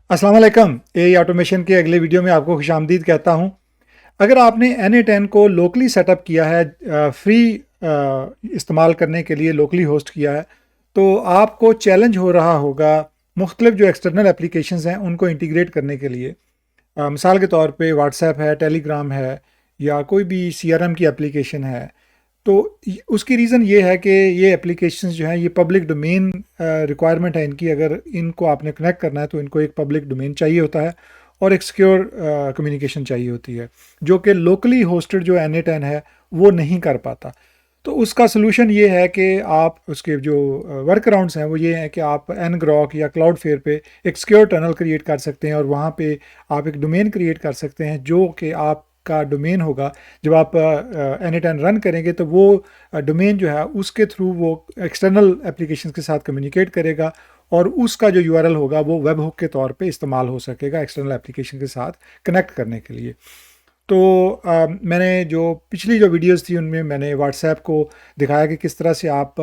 अस्सलाम वालेकुम। AI automation के अगले वीडियो में आपको खुशामदीद कहता हूँ। अगर आपने N8N को लोकली सेटअप किया है, फ्री इस्तेमाल करने के लिए लोकली होस्ट किया है, तो आपको चैलेंज हो रहा होगा मुख्तलिफ जो एक्सटर्नल एप्लीकेशंस हैं उनको इंटीग्रेट करने के लिए। मिसाल के तौर पे व्हाट्सएप है, टेलीग्राम है, या कोई भी सीआरएम की एप्लीकेशन है। तो उसकी रीज़न ये है कि ये एप्लीकेशंस जो हैं ये पब्लिक डोमेन रिक्वायरमेंट है इनकी। अगर इनको आपने कनेक्ट करना है तो इनको एक पब्लिक डोमेन चाहिए होता है और एक सिक्योर कम्युनिकेशन चाहिए होती है, जो कि लोकली होस्टेड जो N8N है वो नहीं कर पाता। तो उसका सोल्यूशन ये है कि आप उसके जो वर्क अराउंड्स हैं वो ये हैं कि आप ngrok या क्लाउडफेयर पे एक सिक्योर टनल क्रिएट कर सकते हैं और वहाँ पे आप एक डोमेन क्रिएट कर सकते हैं जो कि आपका डोमेन होगा। जब आप N8N रन करेंगे तो वो डोमेन जो है उसके थ्रू वो एक्सटर्नल एप्लीकेशन के साथ कम्युनिकेट करेगा और उसका जो यूआरएल होगा वो वेब हुक के तौर पे इस्तेमाल हो सकेगा एक्सटर्नल एप्लीकेशन के साथ कनेक्ट करने के लिए। तो मैंने जो पिछली जो वीडियोस थी उनमें मैंने व्हाट्सएप को दिखाया कि किस तरह से आप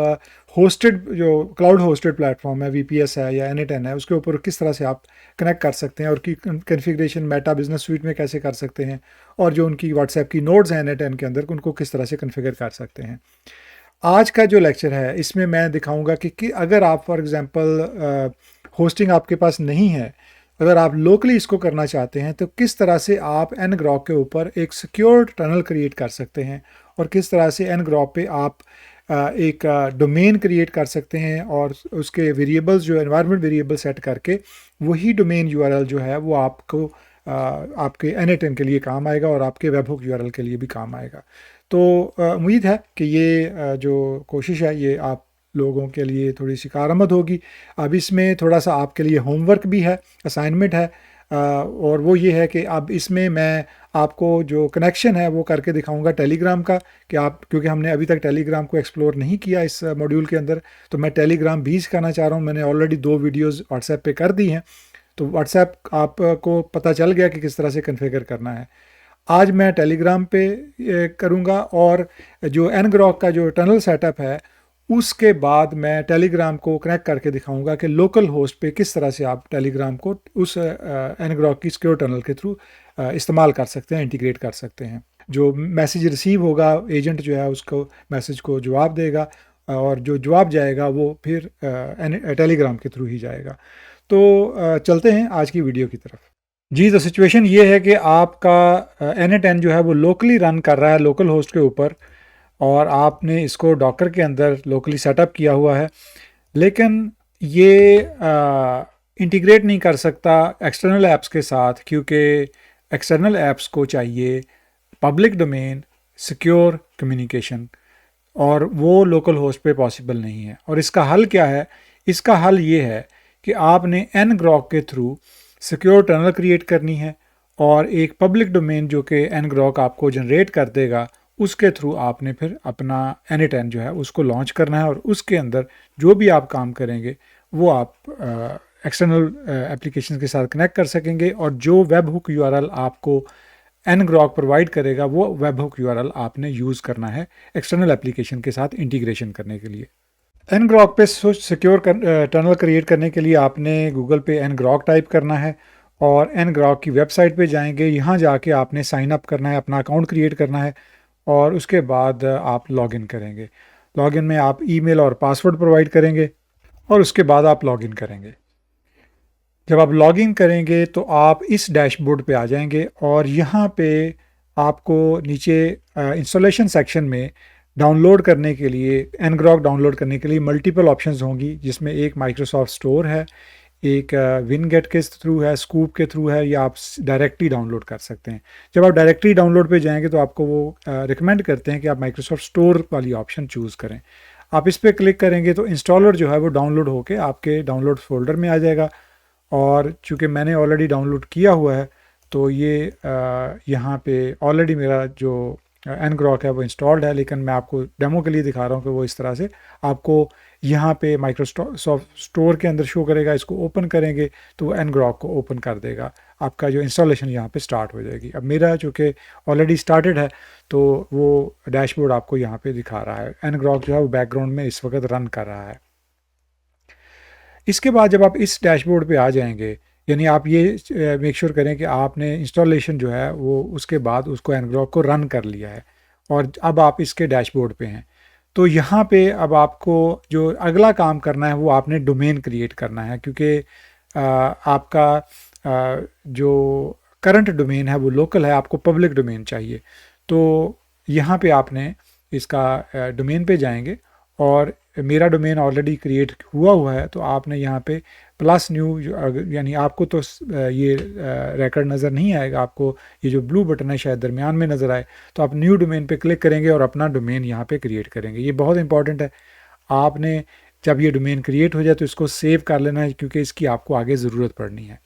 होस्टेड जो क्लाउड होस्टेड प्लेटफॉर्म है, वीपीएस है या N8N है, उसके ऊपर किस तरह से आप कनेक्ट कर सकते हैं और की कन्फिग्रेशन मेटा बिजनेस स्वीट में कैसे कर सकते हैं, और जो उनकी व्हाट्सएप की नोड्स हैं N8N के अंदर उनको किस तरह से कन्फिगर कर सकते हैं। आज का जो लेक्चर है इसमें मैं दिखाऊंगा कि अगर आप फॉर एग्जांपल होस्टिंग आपके पास नहीं है, अगर आप लोकली इसको करना चाहते हैं तो किस तरह से आप ngrok के ऊपर एक सिक्योर टनल क्रिएट कर सकते हैं और किस तरह से ngrok पे आप एक डोमेन क्रिएट कर सकते हैं और उसके वेरिएबल्स जो एनवायरनमेंट वेरिएबल सेट करके वही डोमेन यूआरएल जो है वो आपको आपके N8N के लिए काम आएगा और आपके वेबहुक यूआरएल के लिए भी काम आएगा। तो उम्मीद है कि ये जो कोशिश है ये आप लोगों के लिए थोड़ी सी कारआमद होगी। अब इसमें थोड़ा सा आपके लिए होमवर्क भी है, असाइनमेंट है, और वो ये है कि अब इसमें मैं आपको जो कनेक्शन है वो करके दिखाऊंगा टेलीग्राम का, कि आप, क्योंकि हमने अभी तक टेलीग्राम को एक्सप्लोर नहीं किया इस मॉड्यूल के अंदर, तो मैं टेलीग्राम भी करना चाह रहा हूँ। मैंने ऑलरेडी 2 वीडियोज़ व्हाट्सएप पे कर दी हैं, तो व्हाट्सएप आपको पता चल गया कि किस तरह से कन्फिगर करना है। आज मैं टेलीग्राम पे करूँगा, और जो ngrok का जो टनल सेटअप है उसके बाद मैं टेलीग्राम को कनेक्ट करके दिखाऊंगा कि लोकल होस्ट पे किस तरह से आप टेलीग्राम को उस ngrok की सिक्योर टनल के थ्रू इस्तेमाल कर सकते हैं, इंटीग्रेट कर सकते हैं। जो मैसेज रिसीव होगा, एजेंट जो है उसको मैसेज को जवाब देगा और जो जवाब जाएगा वो फिर टेलीग्राम के थ्रू ही जाएगा। तो चलते हैं आज की वीडियो की तरफ। जी, तो सिचुएशन ये है कि आपका N8N जो है वो लोकली रन कर रहा है लोकल होस्ट के ऊपर, और आपने इसको डॉकर के अंदर लोकली सेटअप किया हुआ है, लेकिन ये इंटीग्रेट नहीं कर सकता एक्सटर्नल ऐप्स के साथ, क्योंकि एक्सटर्नल ऐप्स को चाहिए पब्लिक डोमेन, सिक्योर कम्युनिकेशन, और वो लोकल होस्ट पे पॉसिबल नहीं है। और इसका हल क्या है? इसका हल ये है कि आपने ngrok के थ्रू सिक्योर टनल क्रिएट करनी है और एक पब्लिक डोमेन जो कि ngrok आपको जनरेट कर देगा उसके थ्रू आपने फिर अपना N8N जो है उसको लॉन्च करना है, और उसके अंदर जो भी आप काम करेंगे वो आप एक्सटर्नल एप्लीकेशन के साथ कनेक्ट कर सकेंगे, और जो वेब हुक यूआरएल आपको ngrok प्रोवाइड करेगा वो वेब हुक यूआरएल आपने यूज़ करना है एक्सटर्नल एप्लीकेशन के साथ इंटीग्रेशन करने के लिए। ngrok पे सिक्योर टनल क्रिएट करने के लिए आपने गूगल पे ngrok टाइप करना है और ngrok की वेबसाइट पे जाएंगे। यहाँ जाके आपने साइन अप करना है, अपना अकाउंट क्रिएट करना है, और उसके बाद आप लॉगिन करेंगे। लॉगिन में आप ईमेल और पासवर्ड प्रोवाइड करेंगे और उसके बाद आप लॉगिन करेंगे। जब आप लॉगिन करेंगे तो आप इस डैशबोर्ड पे आ जाएंगे, और यहाँ पे आपको नीचे इंस्टॉलेशन सेक्शन में डाउनलोड करने के लिए, ngrok डाउनलोड करने के लिए मल्टीपल ऑप्शंस होंगी, जिसमें एक माइक्रोसॉफ्ट स्टोर है, एक विनगेट के थ्रू है, स्कूप के थ्रू है, या आप डायरेक्टली डाउनलोड कर सकते हैं। जब आप डायरेक्टली डाउनलोड पे जाएंगे तो आपको वो रिकमेंड करते हैं कि आप माइक्रोसॉफ्ट स्टोर वाली ऑप्शन चूज़ करें। आप इस पर क्लिक करेंगे तो इंस्टॉलर जो है वो डाउनलोड होके आपके डाउनलोड फोल्डर में आ जाएगा, और चूँकि मैंने ऑलरेडी डाउनलोड किया हुआ है तो ये यहाँ पे ऑलरेडी मेरा जो ngrok है वो इंस्टॉल्ड है, लेकिन मैं आपको डेमो के लिए दिखा रहा हूँ कि वो इस तरह से आपको यहाँ पे माइक्रोसॉफ्ट स्टोर के अंदर शो करेगा। इसको ओपन करेंगे तो वो ngrok को ओपन कर देगा, आपका जो इंस्टॉलेशन यहाँ पे स्टार्ट हो जाएगी। अब मेरा चूँकि ऑलरेडी स्टार्टेड है तो वो डैशबोर्ड आपको यहाँ पे दिखा रहा है, ngrok जो है वो बैकग्राउंड में इस वक्त रन कर रहा है। इसके बाद जब आप इस डैशबोर्ड पे आ जाएंगे, यानी आप ये मेक श्योर करें कि आपने इंस्टॉलेशन जो है वो उसके बाद उसको ngrok को रन कर लिया है और अब आप इसके डैशबोर्ड पे हैं। तो यहाँ पे अब आपको जो अगला काम करना है वो आपने डोमेन क्रिएट करना है, क्योंकि आपका जो करंट डोमेन है वो लोकल है, आपको पब्लिक डोमेन चाहिए। तो यहाँ पे आपने इसका डोमेन पे जाएंगे और मेरा डोमेन ऑलरेडी क्रिएट हुआ है, तो आपने यहाँ पे प्लस न्यू, यानी आपको तो ये रिकॉर्ड नज़र नहीं आएगा, आपको ये जो ब्लू बटन है शायद दरमियान में नज़र आए, तो आप न्यू डोमेन पे क्लिक करेंगे और अपना डोमेन यहाँ पे क्रिएट करेंगे। ये बहुत इंपॉर्टेंट है, आपने जब ये डोमेन क्रिएट हो जाए तो इसको सेव कर लेना है, क्योंकि इसकी आपको आगे ज़रूरत पड़नी है।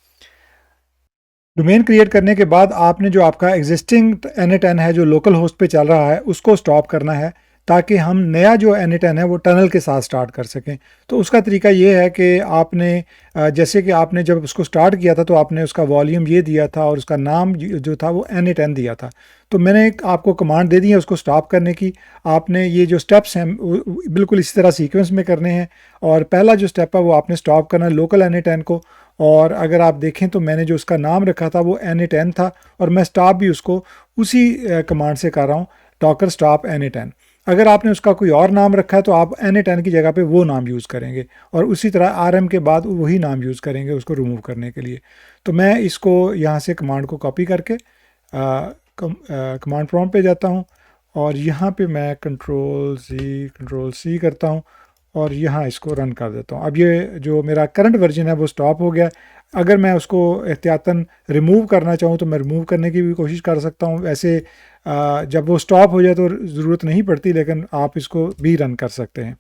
डोमेन क्रिएट करने के बाद आपने जो आपका एग्जिस्टिंग NA10 है जो लोकल होस्ट पे चल रहा है उसको स्टॉप करना है, ताकि हम नया जो NA10 है वो टनल के साथ स्टार्ट कर सकें। तो उसका तरीका ये है कि आपने जैसे कि आपने जब उसको स्टार्ट किया था तो आपने उसका वॉल्यूम ये दिया था और उसका नाम जो था वो NA10 दिया था। तो मैंने आपको कमांड दे दी है उसको स्टॉप करने की। आपने ये जो स्टेप्स हैं बिल्कुल इसी तरह सीक्वेंस में करने हैं, और पहला जो स्टेप है वो आपने स्टॉप करना है लोकल NA10 को। और अगर आप देखें तो मैंने जो उसका नाम रखा था वो NA10 था, और मैं स्टॉप भी उसको उसी कमांड से कर रहा हूँ, डॉकर स्टॉप NA10। अगर आपने उसका कोई और नाम रखा है तो आप NA10 की जगह पे वो नाम यूज़ करेंगे, और उसी तरह RM के बाद वही नाम यूज़ करेंगे उसको रिमूव करने के लिए। तो मैं इसको यहाँ से कमांड को कॉपी करके कमांड प्रॉम्प्ट पे जाता हूँ, और यहाँ पे मैं कंट्रोल C करता हूँ और यहाँ इसको रन कर देता हूँ। अब ये जो मेरा करंट वर्जन है वो स्टॉप हो गया। अगर मैं उसको एहतियातन रिमूव करना चाहूँ तो मैं रिमूव करने की भी कोशिश कर सकता हूँ। वैसे जब वो स्टॉप हो जाए तो ज़रूरत नहीं पड़ती, लेकिन आप इसको भी रन कर सकते हैं।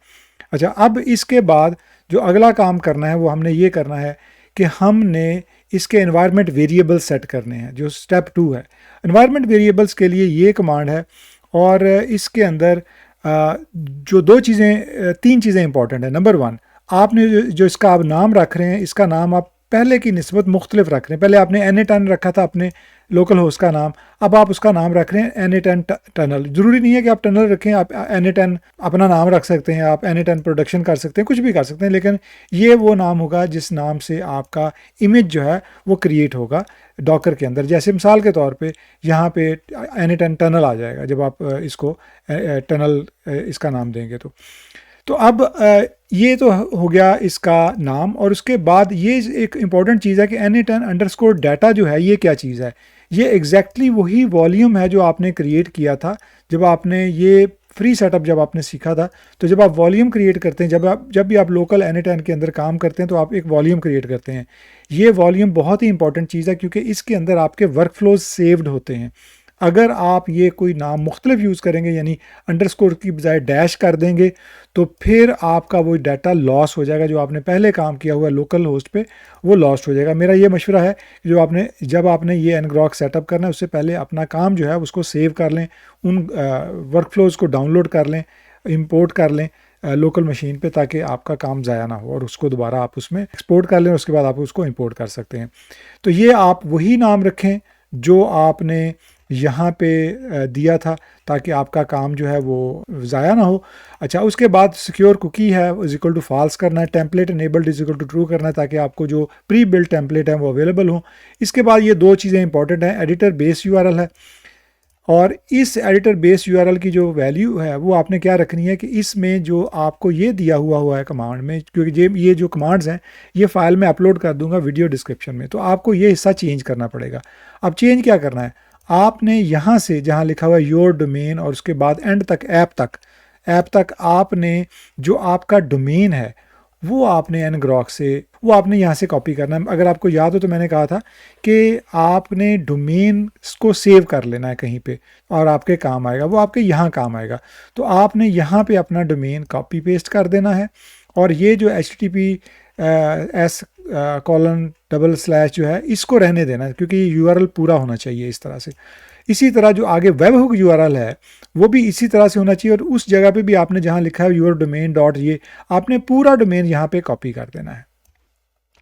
अच्छा, अब इसके बाद जो अगला काम करना है वो हमने ये करना है कि हमने इसके एनवायरनमेंट वेरिएबल सेट करने हैं, जो स्टेप 2 है। एनवायरनमेंट वेरिएबल्स के लिए ये कमांड है, और इसके अंदर जो तीन चीज़ें इंपॉर्टेंट है। नंबर 1, आपने जो इसका आप नाम रख रहे हैं, इसका नाम आप पहले की निस्बत मुख्तलिफ रख रहे हैं। पहले आपने NA10 रखा था अपने लोकल होस्ट का नाम, अब आप उसका नाम रख रहे हैं NA10 टनल। ज़रूरी नहीं है कि आप टनल रखें, आप NA10 अपना नाम रख सकते हैं, आप NA10 प्रोडक्शन कर सकते हैं, कुछ भी कर सकते हैं, लेकिन ये वो नाम होगा जिस नाम से आपका इमेज जो है वो क्रिएट होगा डॉकर के अंदर। जैसे मिसाल के तौर पे यहाँ पे NA10 टनल आ जाएगा जब आप इसको टनल इसका नाम देंगे। तो अब ये तो हो गया इसका नाम, और उसके बाद ये एक इम्पॉर्टेंट चीज़ है कि NA10 डाटा जो है ये क्या चीज़ है। ये एग्जैक्टली वही वॉल्यूम है जो आपने क्रिएट किया था जब आपने ये फ्री सेटअप जब आपने सीखा था। तो जब आप वॉल्यूम क्रिएट करते हैं, जब भी आप लोकल NA10 के अंदर काम करते हैं तो आप एक वॉल्यूम क्रिएट करते हैं। ये वॉल्यूम बहुत ही इंपॉर्टेंट चीज़ है, क्योंकि इसके अंदर आपके वर्क फ्लोज सेव्ड होते हैं। अगर आप ये कोई नाम मुख्तलिफ यूज़ करेंगे, यानी अंडरस्कोर की बजाय डैश कर देंगे, तो फिर आपका वो डाटा लॉस हो जाएगा। जो आपने पहले काम किया हुआ लोकल होस्ट पे वो लॉस्ट हो जाएगा। मेरा ये मशवरा है कि जब आपने ये ngrok सेटअप करना है उससे पहले अपना काम जो है उसको सेव कर लें, उन वर्क फ्लोज को डाउनलोड कर लें, इंपोर्ट कर लें लोकल मशीन पे, ताकि आपका काम ज़ाया ना हो, और उसको दोबारा आप उसमें एक्सपोर्ट कर लें, उसके बाद आप उसको इंपोर्ट कर सकते हैं। तो ये आप वही नाम रखें जो आपने यहाँ पे दिया था, ताकि आपका काम जो है वो ज़ाया ना हो। अच्छा, उसके बाद सिक्योर कुकी है इज इक्वल टू फॉल्स करना है, template enabled is equal to true करना है, ताकि आपको जो प्री बिल्ड टेम्पलेट है वो अवेलेबल हो। इसके बाद ये दो चीज़ें इंपॉर्टेंट हैं, एडिटर बेस URL है, और इस एडिटर बेस URL की जो वैल्यू है वो आपने क्या रखनी है कि इसमें जो आपको ये दिया हुआ है कमांड में, क्योंकि ये जो कमांड्स हैं ये फाइल में अपलोड कर दूंगा वीडियो डिस्क्रिप्शन में, तो आपको ये हिस्सा चेंज करना पड़ेगा। अब चेंज क्या करना है, आपने यहाँ से जहाँ लिखा हुआ है योर डोमेन और उसके बाद एंड तक ऐप तक आपने जो आपका डोमेन है वो आपने ngrok से वो आपने यहाँ से कॉपी करना है। अगर आपको याद हो तो मैंने कहा था कि आपने डोमेन को सेव कर लेना है कहीं पे और आपके काम आएगा, वो आपके यहाँ काम आएगा। तो आपने यहाँ पे अपना डोमेन कॉपी पेस्ट कर देना है, और ये जो https:// जो है इसको रहने देना है, क्योंकि ये URL पूरा होना चाहिए इस तरह से। इसी तरह जो आगे वेब हुक URL है वो भी इसी तरह से होना चाहिए, और उस जगह पे भी आपने जहाँ लिखा है योर डोमेन डॉट ये आपने पूरा डोमेन यहाँ पे कॉपी कर देना है।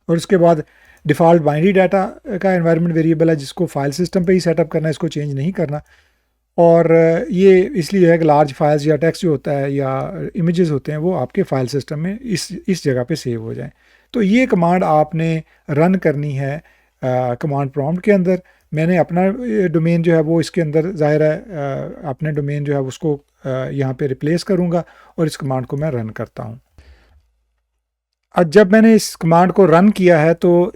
और उसके बाद डिफ़ॉल्ट बाइनरी डाटा का एनवायरनमेंट वेरिएबल है जिसको फाइल सिस्टम पे ही सेटअप करना है, इसको चेंज नहीं करना। और ये इसलिए है कि लार्ज फाइल्स या टेक्स्ट जो होता है या इमेजेस होते हैं वो आपके फाइल सिस्टम में इस जगह पे सेव हो जाएं। तो ये कमांड आपने रन करनी है कमांड प्रॉम्प्ट के अंदर। मैंने अपना डोमेन जो है वो इसके अंदर ज़ाहिर है अपने डोमेन जो है उसको यहाँ पे रिप्लेस करूँगा और इस कमांड को मैं रन करता हूँ। अब जब मैंने इस कमांड को रन किया है तो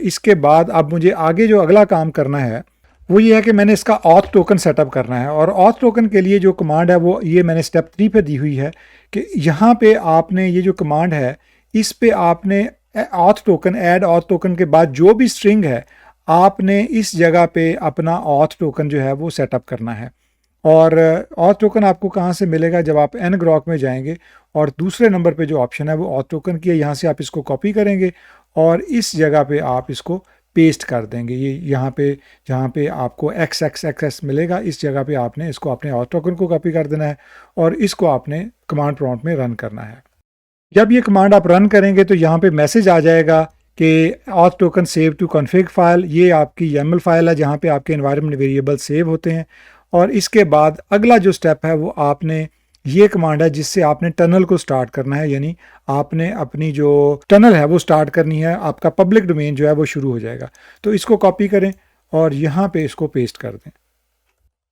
इसके बाद अब मुझे आगे जो अगला काम करना है वो ये है कि मैंने इसका ऑथ टोकन सेटअप करना है। और ऑथ टोकन के लिए जो कमांड है वो ये मैंने स्टेप 3 पे दी हुई है कि यहाँ पे आपने ये जो कमांड है इस पे आपने auth token add auth token के बाद जो भी स्ट्रिंग है आपने इस जगह पे अपना ऑथ टोकन जो है वो सेटअप करना है। और ऑथ टोकन आपको कहाँ से मिलेगा, जब आप ngrok में जाएंगे और दूसरे नंबर पे जो ऑप्शन है वो ऑथ टोकन की है, यहाँ से आप इसको कॉपी करेंगे और इस जगह पे आप इसको पेस्ट कर देंगे। ये यहाँ पे जहाँ पे आपको XXXS मिलेगा इस जगह पे आपने इसको अपने ऑथ टोकन को कॉपी कर देना है और इसको आपने कमांड प्रॉम्प्ट में रन करना है। जब ये कमांड आप रन करेंगे तो यहाँ पे मैसेज आ जाएगा कि auth token save to config file. ये आपकी YAML फाइल है जहाँ पे आपके एनवायरनमेंट वेरिएबल सेव होते हैं। और इसके बाद अगला जो स्टेप है वो आपने ये कमांड है जिससे आपने टनल को स्टार्ट करना है, यानी आपने अपनी जो टनल है वो स्टार्ट करनी है, आपका पब्लिक डोमेन जो है वो शुरू हो जाएगा। तो इसको कॉपी करें और यहाँ पे इसको पेस्ट कर दें।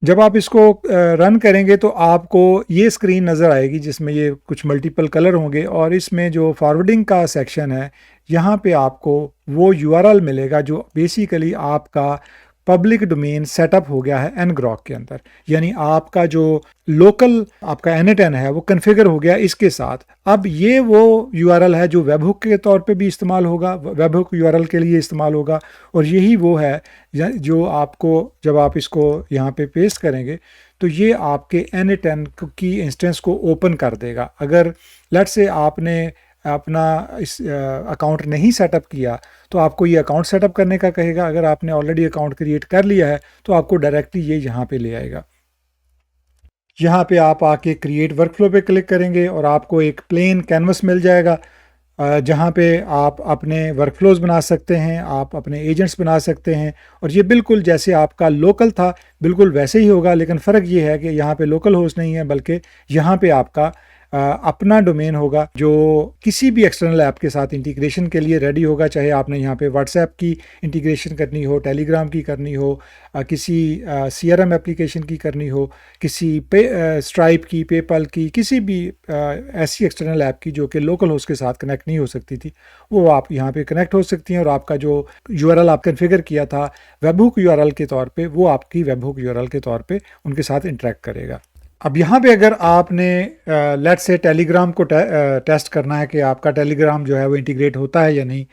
जब आप इसको रन करेंगे तो आपको ये स्क्रीन नज़र आएगी जिसमें ये कुछ मल्टीपल कलर होंगे और इसमें जो फॉरवर्डिंग का सेक्शन है यहाँ पे आपको वो URL मिलेगा जो बेसिकली आपका पब्लिक डोमेन सेटअप हो गया है ngrok के अंदर, यानी आपका जो लोकल आपका n8n है वो कन्फिगर हो गया इसके साथ। अब ये वो URL है जो वेबहुक के तौर पे भी इस्तेमाल होगा, वेबहुक URL के लिए इस्तेमाल होगा और यही वो है जो आपको जब आप इसको यहाँ पे पेस्ट करेंगे तो ये आपके n8n की इंस्टेंस को ओपन कर देगा। अगर लेट्स से आपने अपना इस अकाउंट नहीं सेटअप किया तो आपको ये अकाउंट सेटअप करने का कहेगा। अगर आपने ऑलरेडी अकाउंट क्रिएट कर लिया है तो आपको डायरेक्टली ये यहाँ पे ले आएगा। यहाँ पे आप आके क्रिएट वर्कफ्लो पे क्लिक करेंगे और आपको एक प्लेन कैनवस मिल जाएगा जहाँ पे आप अपने वर्कफ्लोज बना सकते हैं, आप अपने एजेंट्स बना सकते हैं और ये बिल्कुल जैसे आपका लोकल था बिल्कुल वैसे ही होगा। लेकिन फ़र्क ये है कि यहाँ पे लोकल होस्ट नहीं है बल्कि यहाँ पे आपका अपना डोमेन होगा जो किसी भी एक्सटर्नल ऐप के साथ इंटीग्रेशन के लिए रेडी होगा। चाहे आपने यहाँ पे व्हाट्सएप की इंटीग्रेशन करनी हो, टेलीग्राम की करनी हो, किसी CRM एप्लीकेशन की करनी हो, किसी स्ट्राइप की, पेपल की, किसी भी ऐसी एक्सटर्नल ऐप की जो कि लोकल होस्ट के साथ कनेक्ट नहीं हो सकती थी, वो आप यहाँ पे कनेक्ट हो सकती हैं और आपका जो URL आप कन्फिगर किया था वेबहुक URL के तौर पे वो आपकी वेबहुक URL के तौर पे उनके साथ इंटरेक्ट करेगा। अब यहाँ पे अगर आपने लेट्स से टेलीग्राम को टेस्ट करना है कि आपका टेलीग्राम जो है वो इंटीग्रेट होता है या नहीं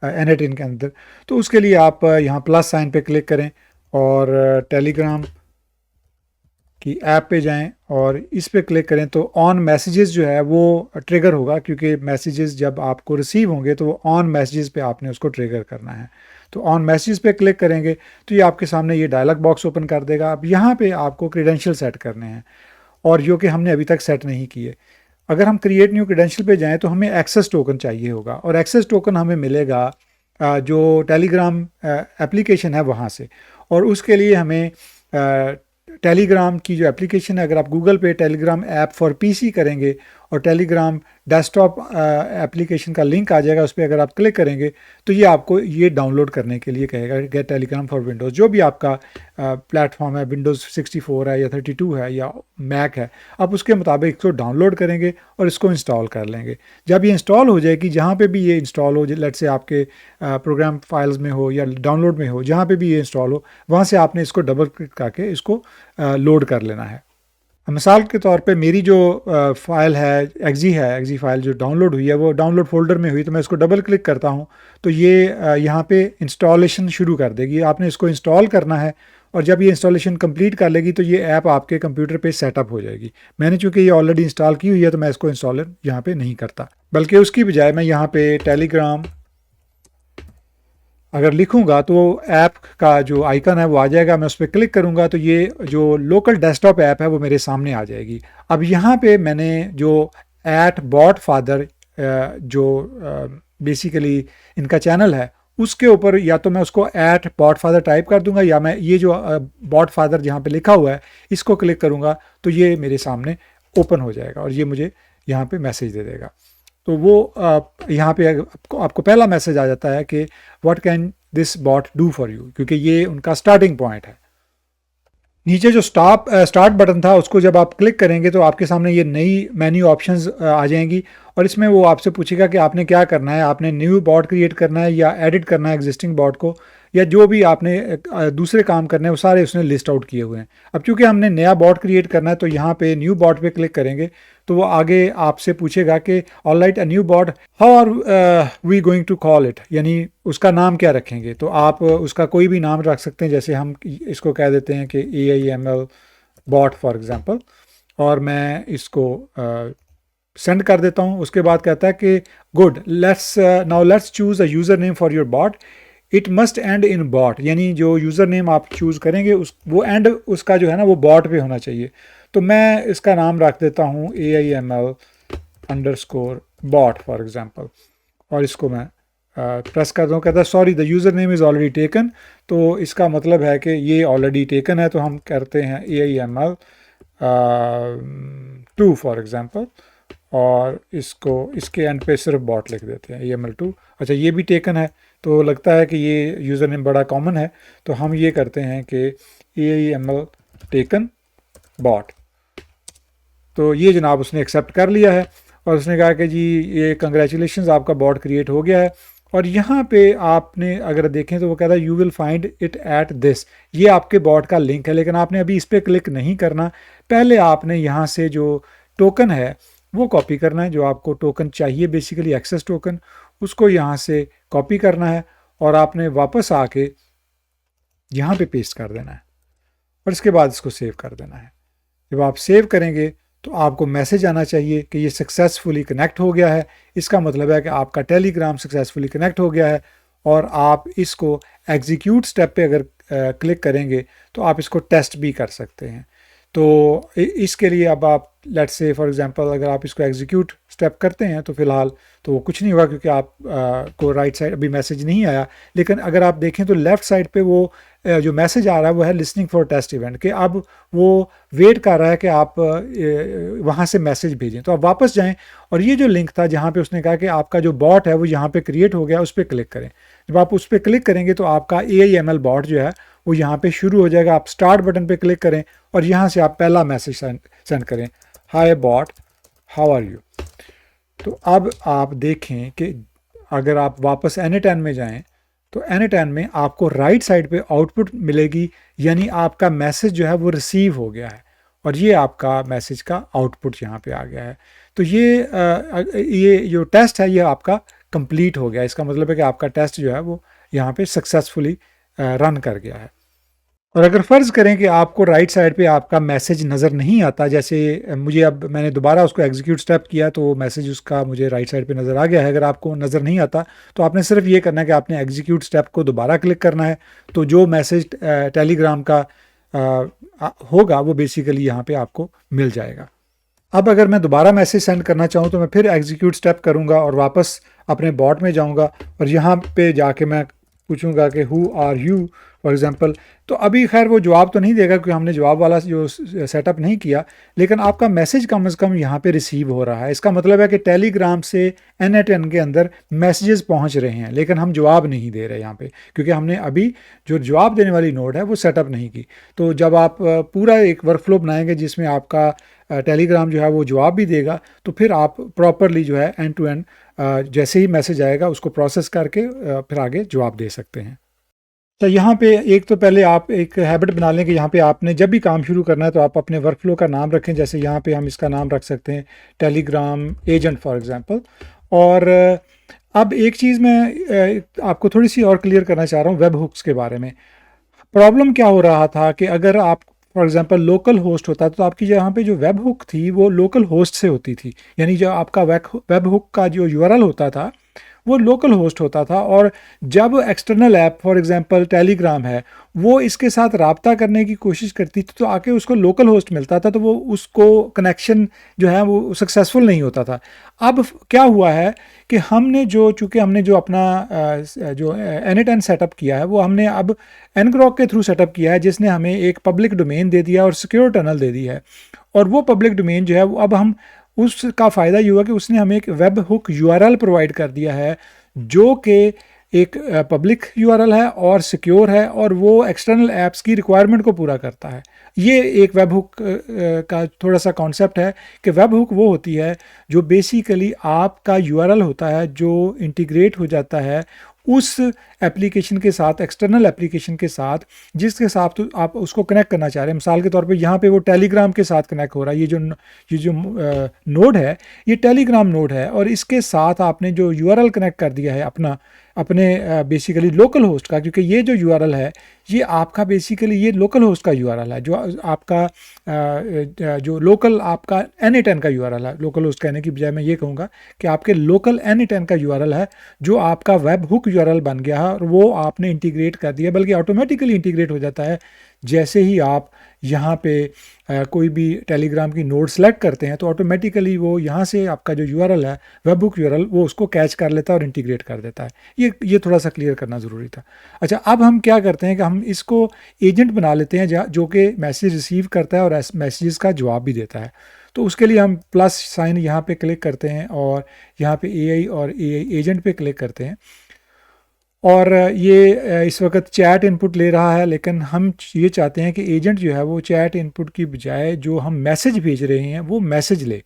n8n के अंदर, तो उसके लिए आप यहाँ प्लस साइन पे क्लिक करें और टेलीग्राम की ऐप पे जाएं और इस पे क्लिक करें तो ऑन मैसेजेस जो है वो ट्रिगर होगा, क्योंकि मैसेजेस जब आपको रिसीव होंगे तो वो ऑन मैसेजेस पे आपने उसको ट्रिगर करना है। तो ऑन मैसेजेस पे क्लिक करेंगे तो ये आपके सामने ये डायलॉग बॉक्स ओपन कर देगा। अब यहाँ पे आपको क्रेडेंशियल सेट करने हैं और जो कि हमने अभी तक सेट नहीं किए। अगर हम क्रिएट न्यू क्रेडेंशियल पे जाएं तो हमें एक्सेस टोकन चाहिए होगा और एक्सेस टोकन हमें मिलेगा जो टेलीग्राम एप्लीकेशन है वहाँ से। और उसके लिए हमें टेलीग्राम की जो एप्लीकेशन है, अगर आप गूगल पे टेलीग्राम ऐप फॉर PC करेंगे और टेलीग्राम डेस्कटॉप एप्लीकेशन का लिंक आ जाएगा, उस पर अगर आप क्लिक करेंगे तो ये आपको ये डाउनलोड करने के लिए कहेगा गेट टेलीग्राम फॉर विंडोज़। जो भी आपका प्लेटफॉर्म है, विंडोज़ 64 है या 32 है या मैक है, आप उसके मुताबिक इसको डाउनलोड करेंगे और इसको इंस्टॉल कर लेंगे। जब ये इंस्टॉल हो जाएगी, जहाँ पे भी ये इंस्टॉल हो, लेट से आपके प्रोग्राम फाइल्स में हो या डाउनलोड में हो, जहाँ पे भी ये इंस्टॉल हो वहाँ से आपने इसको डबल क्लिक करके इसको लोड कर लेना है। मिसाल के तौर पे मेरी जो फ़ाइल है एक्जी फ़ाइल जो डाउनलोड हुई है वो डाउनलोड फ़ोल्डर में हुई, तो मैं इसको डबल क्लिक करता हूँ तो ये यहाँ पे इंस्टॉलेशन शुरू कर देगी। आपने इसको इंस्टॉल करना है और जब ये इंस्टॉलेशन कंप्लीट कर लेगी तो ये ऐप आपके कंप्यूटर पे सेटअप हो जाएगी। मैंने चूँकि ये ऑलरेडी इंस्टॉल की हुई है तो मैं इसको इंस्टॉलर यहाँ पे नहीं करता, बल्कि उसकी बजाय मैं यहाँ पे टेलीग्राम अगर लिखूंगा तो ऐप का जो आइकन है वो आ जाएगा। मैं उस पर क्लिक करूंगा तो ये जो लोकल डेस्कटॉप ऐप है वो मेरे सामने आ जाएगी। अब यहाँ पे मैंने जो @botfather जो बेसिकली इनका चैनल है उसके ऊपर या तो मैं उसको @botfather टाइप कर दूंगा या मैं ये जो botfather जहाँ पे लिखा हुआ है इसको क्लिक करूँगा तो ये मेरे सामने ओपन हो जाएगा और ये मुझे यहाँ पे मैसेज दे देगा। तो वो यहाँ पे आपको पहला मैसेज आ जाता है कि what can this bot do for you, क्योंकि ये उनका स्टार्टिंग पॉइंट है। नीचे जो स्टार्ट बटन था उसको जब आप क्लिक करेंगे तो आपके सामने ये नई मेन्यू ऑप्शंस आ जाएंगी, और इसमें वो आपसे पूछेगा कि आपने क्या करना है, आपने न्यू बॉट क्रिएट करना है या एडिट करना है एग्जिस्टिंग बॉट को, या जो भी आपने दूसरे काम करने हैं वो सारे उसने लिस्ट आउट किए हुए हैं। अब चूंकि हमने नया बॉट क्रिएट करना है तो यहाँ पे न्यू बॉट पे क्लिक करेंगे तो वो आगे आपसे पूछेगा कि alright a new bot, how are we going to call it, यानी उसका नाम क्या रखेंगे। तो आप उसका कोई भी नाम रख सकते हैं, जैसे हम इसको कह देते हैं कि AIML बॉट फॉर एग्जांपल, और मैं इसको सेंड कर देता हूँ। उसके बाद कहता है कि good, now let's choose a user name for your bot, it must end in bot, यानी जो यूज़र नेम आप चूज़ करेंगे वो एंड उसका जो है ना वो बॉट पे होना चाहिए। तो मैं इसका नाम रख देता हूँ AIML underscore bot for example, और इसको मैं प्रेस कर दूँ। कहता है sorry the user name is already taken, तो इसका मतलब है कि ये ऑलरेडी टेकन है। तो हम करते हैं AIML 2 फॉर एग्जांपल, और इसके एंड पे सिर्फ बॉट लिख देते हैं AIML 2। अच्छा, ये भी टेकन है, तो लगता है कि ये यूज़र नेम बड़ा कॉमन है, तो हम ये करते हैं कि AIML टेकन बॉट। तो ये जनाब उसने एक्सेप्ट कर लिया है, और उसने कहा कि जी ये कंग्रेचुलेशंस, आपका बॉट क्रिएट हो गया है। और यहाँ पे आपने अगर देखें तो वो कहता है you will find it at this, ये आपके बॉट का लिंक है, लेकिन आपने अभी इस पर क्लिक नहीं करना। पहले आपने यहाँ से जो टोकन है वो कॉपी करना है, जो आपको टोकन चाहिए बेसिकली एक्सेस टोकन, उसको यहाँ से कॉपी करना है और आपने वापस आके यहाँ पे पेस्ट कर देना है, और इसके बाद इसको सेव कर देना है। जब आप सेव करेंगे तो आपको मैसेज आना चाहिए कि ये सक्सेसफुली कनेक्ट हो गया है। इसका मतलब है कि आपका टेलीग्राम सक्सेसफुली कनेक्ट हो गया है, और आप इसको एग्जीक्यूट स्टेप पे अगर क्लिक करेंगे तो आप इसको टेस्ट भी कर सकते हैं। तो इसके लिए अब आप लेट्स से फॉर एग्जांपल अगर आप इसको एग्जीक्यूट स्टेप करते हैं तो फ़िलहाल तो वो कुछ नहीं होगा, क्योंकि आप को राइट साइड अभी मैसेज नहीं आया। लेकिन अगर आप देखें तो लेफ़्ट साइड पे वो जो मैसेज आ रहा है वो है लिसनिंग फॉर टेस्ट इवेंट, कि अब वो वेट कर रहा है कि आप वहाँ से मैसेज भेजें। तो आप वापस जाएं और ये जो लिंक था जहाँ पे उसने कहा कि आपका जो बॉट है वो यहाँ पे क्रिएट हो गया, उस पर क्लिक करें। जब आप उस पर क्लिक करेंगे तो आपका AIML बॉट जो है वो यहाँ पे शुरू हो जाएगा। आप स्टार्ट बटन पे क्लिक करें और यहाँ से आप पहला मैसेज सेंड करें, हाय बॉट हाउ आर यू। तो अब आप देखें कि अगर आप वापस N10 में जाएं तो N10 में आपको राइट साइड पे आउटपुट मिलेगी, यानी आपका मैसेज जो है वो रिसीव हो गया है, और ये आपका मैसेज का आउटपुट यहाँ पे आ गया है। तो ये जो टेस्ट है ये आपका कंप्लीट हो गया। इसका मतलब है कि आपका टेस्ट जो है वो यहाँ पे सक्सेसफुली रन कर गया है। और अगर फ़र्ज़ करें कि आपको राइट साइड पे आपका मैसेज नज़र नहीं आता, जैसे मुझे अब मैंने दोबारा उसको एग्जीक्यूट स्टेप किया तो मैसेज उसका मुझे राइट साइड पे नज़र आ गया है। अगर आपको नज़र नहीं आता तो आपने सिर्फ ये करना है कि आपने एग्जीक्यूट स्टेप को दोबारा क्लिक करना है, तो जो मैसेज टेलीग्राम का होगा वो बेसिकली यहाँ पे आपको मिल जाएगा। अब अगर मैं दोबारा मैसेज सेंड करना चाहूँ तो मैं फिर एग्जीक्यूट स्टेप करूँगा और वापस अपने बॉट में जाऊँगा, और यहाँ पे जाके मैं पूछूंगा कि who are you for example. तो अभी खैर वो जवाब तो नहीं देगा क्योंकि हमने जवाब वाला जो सेटअप नहीं किया, लेकिन आपका मैसेज कम से कम यहाँ पे रिसीव हो रहा है। इसका मतलब है कि टेलीग्राम से N10 के अंदर मैसेजेस पहुँच रहे हैं, लेकिन हम जवाब नहीं दे रहे यहाँ पे, क्योंकि हमने अभी जो जवाब देने वाली नोड है वो सेटअप नहीं की। तो जब आप पूरा एक वर्कफ्लो बनाएंगे जिसमें आपका टेलीग्राम जो है वो जवाब भी देगा, तो फिर आप प्रॉपरली जो है एंड टू एंड जैसे ही मैसेज आएगा उसको प्रोसेस करके फिर आगे जवाब दे सकते हैं। तो यहाँ पे एक तो पहले आप एक हैबिट बना लें कि यहाँ पे आपने जब भी काम शुरू करना है तो आप अपने वर्कफ्लो का नाम रखें। जैसे यहाँ पे हम इसका नाम रख सकते हैं टेलीग्राम एजेंट फॉर एग्जांपल। और अब एक चीज़ मैं आपको थोड़ी सी और क्लियर करना चाह रहा हूँ वेब हुक्स के बारे में। प्रॉब्लम क्या हो रहा था कि अगर आप फॉर एग्जांपल लोकल होस्ट होता तो आपकी यहाँ पे जो वेब हुक थी वो लोकल होस्ट से होती थी, यानी जो आपका वेब हुक का जो URL होता था वो लोकल होस्ट होता था। और जब external app for example Telegram है वो इसके साथ राब्ता करने की कोशिश करती थी तो आके उसको लोकल होस्ट मिलता था, तो वो उसको कनेक्शन जो है वो सक्सेसफुल नहीं होता था। अब क्या हुआ है कि हमने चूँकि हमने जो अपना जो N10 सेटअप किया है वो हमने अब ngrok के थ्रू सेटअप किया है, जिसने हमें एक पब्लिक डोमेन दे दिया और सिक्योर टनल दे दी है। और वो पब्लिक डोमेन जो है वो अब हम उसका फ़ायदा ये हुआ कि उसने हमें एक वेब हुक यूआरएल प्रोवाइड कर दिया है जो कि एक पब्लिक यूआरएल है और सिक्योर है, और वो एक्सटर्नल ऐप्स की रिक्वायरमेंट को पूरा करता है। ये एक वेब हुक का थोड़ा सा कॉन्सेप्ट है कि वेब हुक वो होती है जो बेसिकली आपका यूआरएल होता है जो इंटीग्रेट हो जाता है उस एप्लीकेशन के साथ, एक्सटर्नल एप्लीकेशन के साथ जिसके साथ तो आप उसको कनेक्ट करना चाह रहे हैं। मिसाल के तौर पे यहाँ पे वो टेलीग्राम के साथ कनेक्ट हो रहा है। ये जो नोड है ये टेलीग्राम नोड है, और इसके साथ आपने जो यूआरएल कनेक्ट कर दिया है अपने बेसिकली लोकल होस्ट का, क्योंकि ये जो यूआरएल है ये आपका बेसिकली ये लोकल होस्ट का यूआरएल है, जो आपका जो लोकल आपका N8N का यूआरएल है। लोकल होस्ट कहने की बजाय मैं ये कहूँगा कि आपके लोकल N8N का यूआरएल है जो आपका वेब हुक यूआरएल बन गया है, और वो आपने इंटीग्रेट कर दिया, बल्कि ऑटोमेटिकली इंटीग्रेट हो जाता है। जैसे ही आप यहाँ पे कोई भी टेलीग्राम की नोड सेलेक्ट करते हैं तो ऑटोमेटिकली वो यहाँ से आपका जो यूआरएल है वेब हुक यूआरएल वो उसको कैच कर लेता है और इंटीग्रेट कर देता है। ये थोड़ा सा क्लियर करना ज़रूरी था। अच्छा, अब हम क्या करते हैं कि हम इसको एजेंट बना लेते हैं जो कि मैसेज रिसीव करता है और मैसेजेस का जवाब भी देता है। तो उसके लिए हम प्लस साइन यहाँ पे क्लिक करते हैं और यहाँ पे AI और AI एजेंट पे क्लिक करते हैं, और ये इस वक्त चैट इनपुट ले रहा है, लेकिन हम ये चाहते हैं कि एजेंट जो है वो चैट इनपुट की बजाय जो हम मैसेज भेज रहे हैं वो मैसेज ले।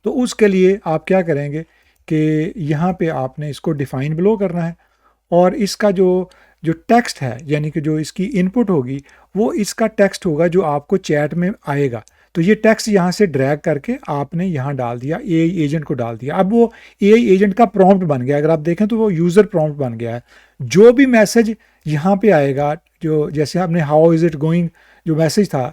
तो उसके लिए आप क्या करेंगे कि यहाँ पे आपने इसको डिफ़ाइन बिलो करना है, और इसका जो जो टेक्स्ट है यानी कि जो इसकी इनपुट होगी वो इसका टेक्स्ट होगा जो आपको चैट में आएगा। तो ये टेक्स्ट यहाँ से ड्रैग करके आपने यहाँ डाल दिया, AI एजेंट को डाल दिया। अब वो AI एजेंट का प्रॉम्प्ट बन गया। अगर आप देखें तो वो यूज़र प्रॉम्प्ट बन गया है। जो भी मैसेज यहाँ पे आएगा, जो जैसे आपने हाउ इज़ इट गोइंग जो मैसेज था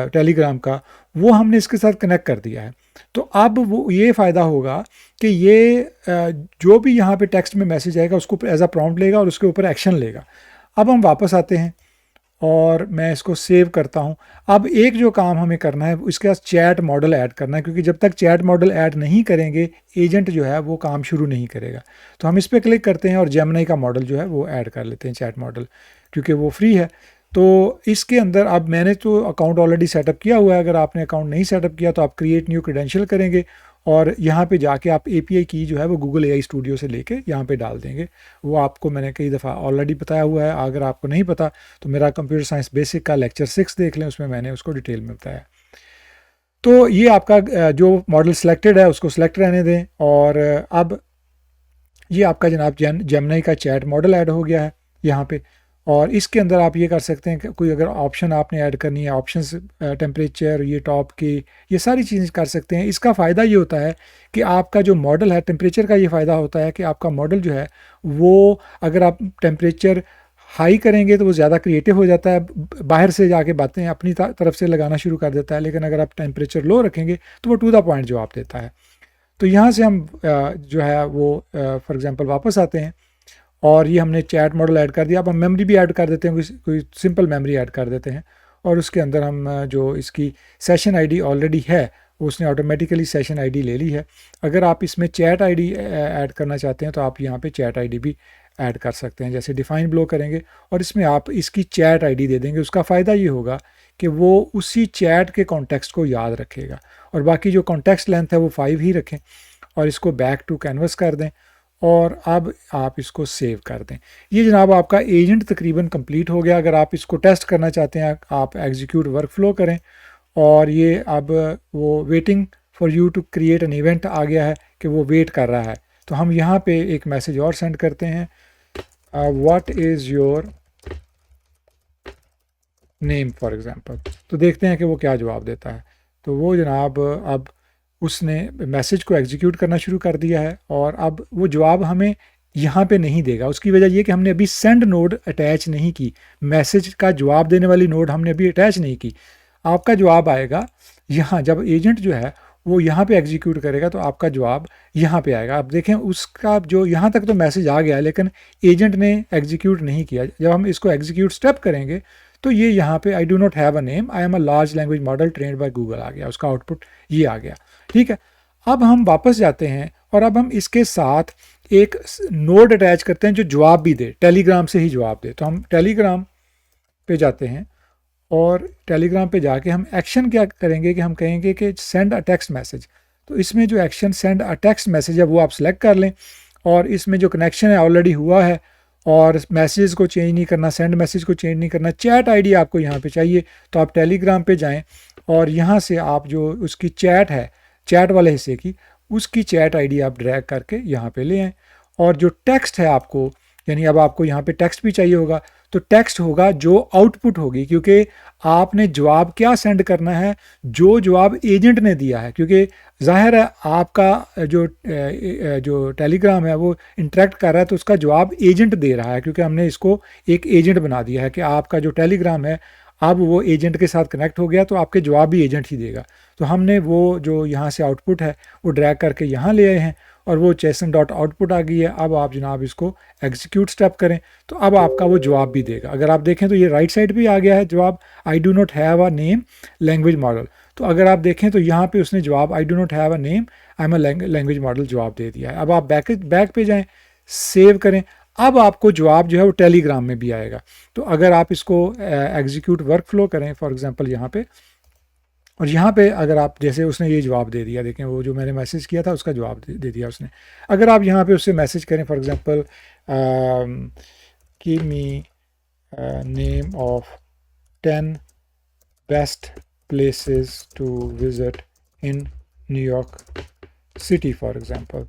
टेलीग्राम का, वो हमने इसके साथ कनेक्ट कर दिया है। तो अब वो ये फ़ायदा होगा कि ये जो भी यहाँ पे टेक्स्ट में मैसेज आएगा उसको एज अ प्रॉम्प्ट लेगा और उसके ऊपर एक्शन लेगा। अब हम वापस आते हैं और मैं इसको सेव करता हूँ। अब एक जो काम हमें करना है इसके पास चैट मॉडल ऐड करना है, क्योंकि जब तक चैट मॉडल ऐड नहीं करेंगे एजेंट जो है वो काम शुरू नहीं करेगा। तो हम इस पर क्लिक करते हैं और जेमिनी का मॉडल जो है वो ऐड कर लेते हैं, चैट मॉडल, क्योंकि वो फ्री है। तो इसके अंदर अब मैंने तो अकाउंट ऑलरेडी सेटअप किया हुआ है। अगर आपने अकाउंट नहीं सेटअप किया तो आप क्रिएट न्यू क्रेडेंशियल करेंगे और यहाँ पे जाके आप API की जो है वो गूगल AI स्टूडियो से लेके यहाँ पे डाल देंगे। वो आपको मैंने कई दफ़ा ऑलरेडी बताया हुआ है। अगर आपको नहीं पता तो मेरा कंप्यूटर साइंस बेसिक का लेक्चर 6 देख लें, उसमें मैंने उसको डिटेल में बताया। तो ये आपका जो मॉडल सेलेक्टेड है उसको सेलेक्ट रहने दें, और अब ये आपका जनाब जेमिनी का चैट मॉडल ऐड हो गया है यहाँ पे। और इसके अंदर आप ये कर सकते हैं कि कोई अगर ऑप्शन आपने ऐड करनी है, ऑप्शंस, टेम्परेचर, ये टॉप की, ये सारी चीज़ें कर सकते हैं। इसका फ़ायदा ये होता है कि आपका जो मॉडल है, टेम्परेचर का ये फ़ायदा होता है कि आपका मॉडल जो है वो अगर आप टेम्परेचर हाई करेंगे तो वो ज़्यादा क्रिएटिव हो जाता है, बाहर से जाके बातें अपनी तरफ से लगाना शुरू कर देता है। लेकिन अगर आप टेम्परेचर लो रखेंगे तो वो टू द पॉइंट जवाब देता है। तो यहाँ से हम जो है वो फॉर एग्ज़ाम्पल वापस आते हैं और ये हमने चैट मॉडल ऐड कर दिया। अब हम मेमोरी भी ऐड कर देते हैं, कोई सिंपल मेमोरी ऐड कर देते हैं, और उसके अंदर हम जो इसकी सेशन आईडी ऑलरेडी है उसने ऑटोमेटिकली सेशन आईडी ले ली है। अगर आप इसमें चैट आईडी ऐड करना चाहते हैं तो आप यहाँ पे चैट आईडी भी ऐड कर सकते हैं। जैसे डिफ़ाइन ब्लो करेंगे और इसमें आप इसकी चैट आईडी दे देंगे। उसका फ़ायदा ये होगा कि वो उसी चैट के कॉन्टेक्स्ट को याद रखेगा, और बाकी जो कॉन्टेक्स्ट लेंथ है वो 5 ही रखें, और इसको बैक टू कैनवस कर दें, और अब आप इसको सेव कर दें। ये जनाब आपका एजेंट तकरीबन कंप्लीट हो गया। अगर आप इसको टेस्ट करना चाहते हैं आप एग्जीक्यूट वर्कफ्लो करें, और ये अब वो waiting for you to create an event आ गया है कि वो वेट कर रहा है। तो हम यहाँ पे एक मैसेज और सेंड करते हैं, what is your name for example. तो देखते हैं कि वो क्या जवाब देता है। तो वो जनाब अब उसने मैसेज को एग्जीक्यूट करना शुरू कर दिया है, और अब वो जवाब हमें यहाँ पे नहीं देगा। उसकी वजह ये कि हमने अभी सेंड नोड अटैच नहीं की, मैसेज का जवाब देने वाली नोड हमने अभी अटैच नहीं की। आपका जवाब आएगा यहाँ, जब एजेंट जो है वो यहाँ पे एग्जीक्यूट करेगा तो आपका जवाब यहाँ पे आएगा। आप देखें उसका जो यहाँ तक तो मैसेज आ गया है लेकिन एजेंट ने एग्जीक्यूट नहीं किया। जब हम इसको एग्जीक्यूट स्टेप करेंगे तो ये यहाँ पे I do not have a name, I am a large language model trained by Google आ गया, उसका आउटपुट ये आ गया। ठीक है, अब हम वापस जाते हैं और अब हम इसके साथ एक नोड अटैच करते हैं जो जवाब भी दे, टेलीग्राम से ही जवाब दे। तो हम टेलीग्राम पे जाते हैं और टेलीग्राम पे जाके हम एक्शन क्या करेंगे कि हम कहेंगे कि सेंड अ टेक्स्ट मैसेज। तो इसमें जो action send a text message है वो आप सेलेक्ट कर लें, और इसमें जो कनेक्शन है ऑलरेडी हुआ है, और मैसेज को चेंज नहीं करना, सेंड मैसेज को चेंज नहीं करना। चैट आईडी आपको यहाँ पे चाहिए, तो आप टेलीग्राम पे जाएं और यहाँ से आप जो उसकी चैट है, चैट वाले हिस्से की, उसकी चैट आईडी आप ड्रैग करके यहाँ पे ले आएँ। और जो टेक्स्ट है आपको, यानी अब आपको यहाँ पे टेक्स्ट भी चाहिए होगा, तो टेक्स्ट होगा जो आउटपुट होगी, क्योंकि आपने जवाब क्या सेंड करना है, जो जवाब एजेंट ने दिया है। क्योंकि जाहिर है आपका जो टेलीग्राम है वो इंटरेक्ट कर रहा है, तो उसका जवाब एजेंट दे रहा है, क्योंकि हमने इसको एक एजेंट बना दिया है कि आपका जो टेलीग्राम है अब वो एजेंट के साथ कनेक्ट हो गया, तो आपके जवाब भी एजेंट ही देगा। तो हमने वो जो यहाँ से आउटपुट है वो ड्रैग करके यहाँ ले आए हैं, और वो जेसन डॉट आउटपुट आ गई है। अब आप जनाब इसको एग्जीक्यूट स्टेप करें तो अब आपका वो जवाब भी देगा। अगर आप देखें तो ये राइट साइड पे आ गया है जवाब, आई do not have a name language model. तो अगर आप देखें तो यहाँ पे उसने जवाब आई do not have a name I am a language model जवाब दे दिया है। अब आप बैक पे जाएँ, सेव करें। अब आपको जवाब जो है वो टेलीग्राम में भी आएगा। तो अगर आप इसको एग्जीक्यूट वर्क फ्लो करें फॉर एग्जांपल यहाँ पे, और यहाँ पे अगर आप जैसे उसने ये जवाब दे दिया, देखें वो जो मैंने मैसेज किया था उसका जवाब दे दिया उसने। अगर आप यहाँ पे उससे मैसेज करें for example give me name of 10 best places to visit in New York City for example,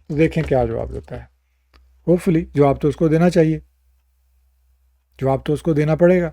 तो देखें क्या जवाब देता है। होपफुली जवाब तो उसको देना चाहिए, जवाब तो उसको देना पड़ेगा।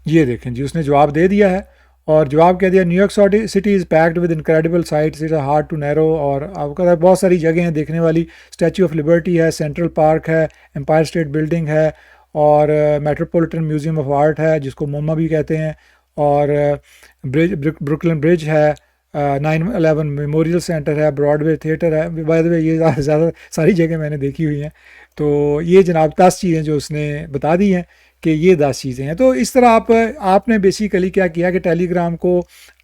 ये देखें जी, उसने जवाब दे दिया है, और जवाब कह दिया New York City is packed with incredible sights, it's hard to narrow. और आपका बहुत सारी जगह हैं देखने वाली, स्टैचू ऑफ लिबर्टी है, सेंट्रल पार्क है, एम्पायर स्टेट बिल्डिंग है, और मेट्रोपॉलिटन म्यूज़ियम ऑफ आर्ट है जिसको मोमा भी कहते हैं, और ब्रुकलिन ब्रिज है, 9/11 मेमोरियल सेंटर है, ब्रॉडवे थिएटर है। बाय द वे ये ज़्यादा सारी जगह मैंने देखी हुई हैं। तो ये जनाब 10 चीज़ें जो उसने बता दी हैं कि ये 10 चीज़ें हैं। तो इस तरह आपने बेसिकली क्या किया कि टेलीग्राम को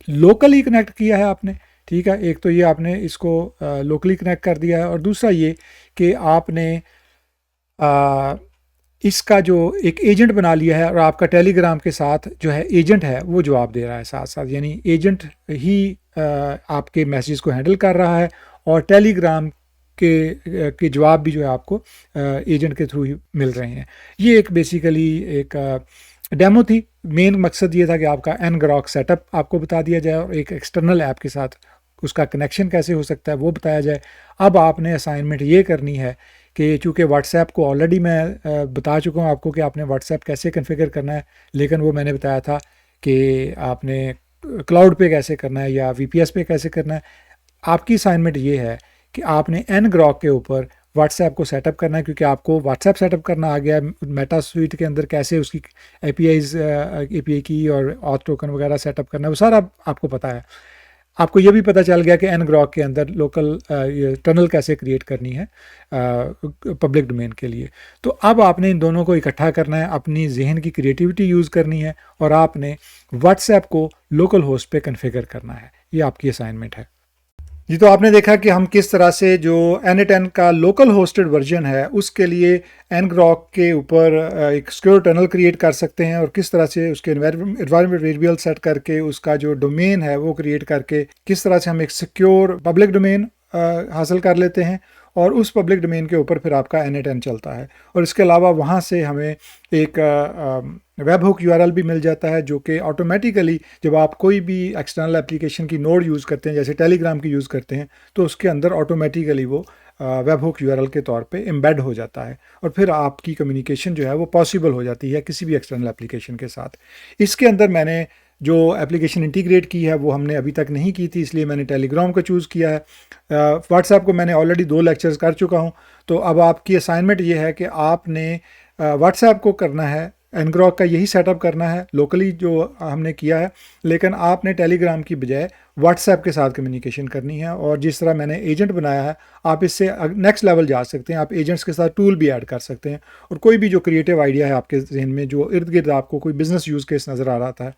लोकली कनेक्ट किया है आपने, ठीक है। एक तो ये आपने इसको लोकली कनेक्ट कर दिया है, और दूसरा ये कि आपने इसका जो एक एजेंट बना लिया है, और आपका टेलीग्राम के साथ जो है एजेंट है वो जवाब दे रहा है साथ साथ, यानी एजेंट ही आपके मैसेज को हैंडल कर रहा है, और टेलीग्राम के जवाब भी जो है आपको एजेंट के थ्रू ही मिल रहे हैं। ये एक बेसिकली एक डेमो थी। मेन मकसद ये था कि आपका ngrok सेटअप आपको बता दिया जाए, और एक एक्सटर्नल ऐप के साथ उसका कनेक्शन कैसे हो सकता है वो बताया जाए। अब आपने असाइनमेंट ये करनी है कि चूँकि व्हाट्सएप को ऑलरेडी मैं बता चुका हूँ आपको कि आपने व्हाट्सएप कैसे कन्फिगर करना है, लेकिन वो मैंने बताया था कि आपने क्लाउड पे कैसे करना है या VPS पे कैसे करना है। आपकी असाइनमेंट ये है कि आपने ngrok के ऊपर व्हाट्सएप को सेटअप करना है, क्योंकि आपको व्हाट्सएप सेटअप करना आ गया है। मेटा स्वीट के अंदर कैसे उसकी API की और ऑथ टोकन वगैरह सेटअप करना है वो सारा आपको पता है। आपको ये भी पता चल गया कि ngrok के अंदर लोकल टनल कैसे क्रिएट करनी है पब्लिक डोमेन के लिए। तो अब आपने इन दोनों को इकट्ठा करना है, अपनी जहन की क्रिएटिविटी यूज़ करनी है, और आपने व्हाट्सएप को लोकल होस्ट पे कन्फिगर करना है। ये आपकी असाइनमेंट है जी। तो आपने देखा कि हम किस तरह से जो n8n का लोकल होस्टेड वर्जन है उसके लिए ngrok के ऊपर एक सिक्योर टनल क्रिएट कर सकते हैं, और किस तरह से उसके एनवायरनमेंट वेरिएबल सेट करके उसका जो डोमेन है वो क्रिएट करके किस तरह से हम एक सिक्योर पब्लिक डोमेन हासिल कर लेते हैं, और उस पब्लिक डोमेन के ऊपर फिर आपका n8n चलता है। और इसके अलावा वहाँ से हमें एक वेब हुक URL भी मिल जाता है, जो कि ऑटोमेटिकली जब आप कोई भी एक्सटर्नल एप्लीकेशन की नोड यूज़ करते हैं, जैसे टेलीग्राम की यूज़ करते हैं, तो उसके अंदर ऑटोमेटिकली वो वेब हुक URL के तौर पे एम्बेड हो जाता है, और फिर आपकी कम्युनिकेशन जो है वो पॉसिबल हो जाती है किसी भी एक्सटर्नल एप्लीकेशन के साथ। इसके अंदर मैंने जो एप्लीकेशन इंटीग्रेट की है वो हमने अभी तक नहीं की थी, इसलिए मैंने टेलीग्राम को चूज़ किया है। व्हाट्सएप को मैंने ऑलरेडी 2 लेक्चर्स कर चुका हूँ। तो अब आपकी असाइनमेंट ये है कि आपने व्हाट्सएप को करना है, ngrok का यही सेटअप करना है लोकली जो हमने किया है, लेकिन आपने टेलीग्राम की बजाय व्हाट्सएप के साथ कम्युनिकेशन करनी है। और जिस तरह मैंने एजेंट बनाया है, आप इससे नेक्स्ट लेवल जा सकते हैं। आप एजेंट्स के साथ टूल भी ऐड कर सकते हैं, और कोई भी जो क्रिएटिव आइडिया है आपके जहन में, जो इर्द गिर्द आपको कोई बिजनेस यूज़ केस नज़र आ रहा था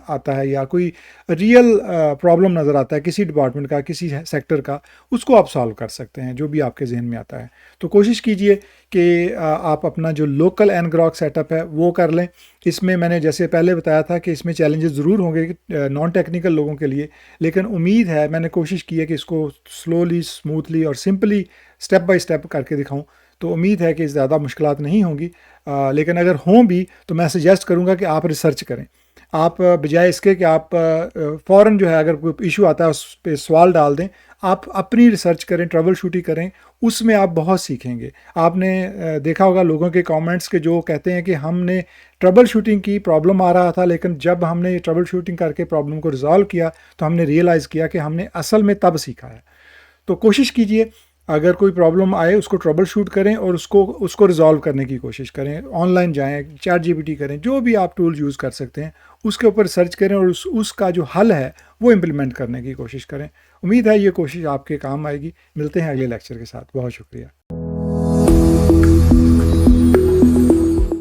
आता है, या कोई रियल प्रॉब्लम नज़र आता है किसी डिपार्टमेंट का, किसी सेक्टर का, उसको आप सॉल्व कर सकते हैं, जो भी आपके जहन में आता है। तो कोशिश कीजिए कि आप अपना जो लोकल ngrok सेटअप है वो कर लें। इसमें मैंने जैसे पहले बताया था कि इसमें चैलेंजेस ज़रूर होंगे नॉन टेक्निकल लोगों के लिए, लेकिन उम्मीद है, मैंने कोशिश की है कि इसको स्लोली, स्मूथली और सिंपली स्टेप बाय स्टेप करके दिखाऊं। तो उम्मीद है कि ज़्यादा मुश्किलात नहीं होंगी, लेकिन अगर हों भी तो मैं सजेस्ट करूंगा कि आप रिसर्च करें। आप बजाय इसके कि आप फ़ौरन जो है अगर कोई इशू आता है उस पर सवाल डाल दें, आप अपनी रिसर्च करें, ट्रबल शूटिंग करें, उसमें आप बहुत सीखेंगे। आपने देखा होगा लोगों के कमेंट्स के जो कहते हैं कि हमने ट्रबल शूटिंग की, प्रॉब्लम आ रहा था, लेकिन जब हमने ट्रबल शूटिंग करके प्रॉब्लम को रिजॉल्व किया तो हमने रियलाइज़ किया कि हमने असल में तब सीखा है। तो कोशिश कीजिए, अगर कोई प्रॉब्लम आए उसको ट्रबल शूट करें और उसको रिजॉल्व करने की कोशिश करें। ऑनलाइन जाएं, चैट जीपीटी करें, जो भी आप टूल यूज़ कर सकते हैं उसके ऊपर सर्च करें और उसका जो हल है वो इम्प्लीमेंट करने की कोशिश करें। उम्मीद है ये कोशिश आपके काम आएगी। मिलते हैं अगले लेक्चर के साथ। बहुत शुक्रिया।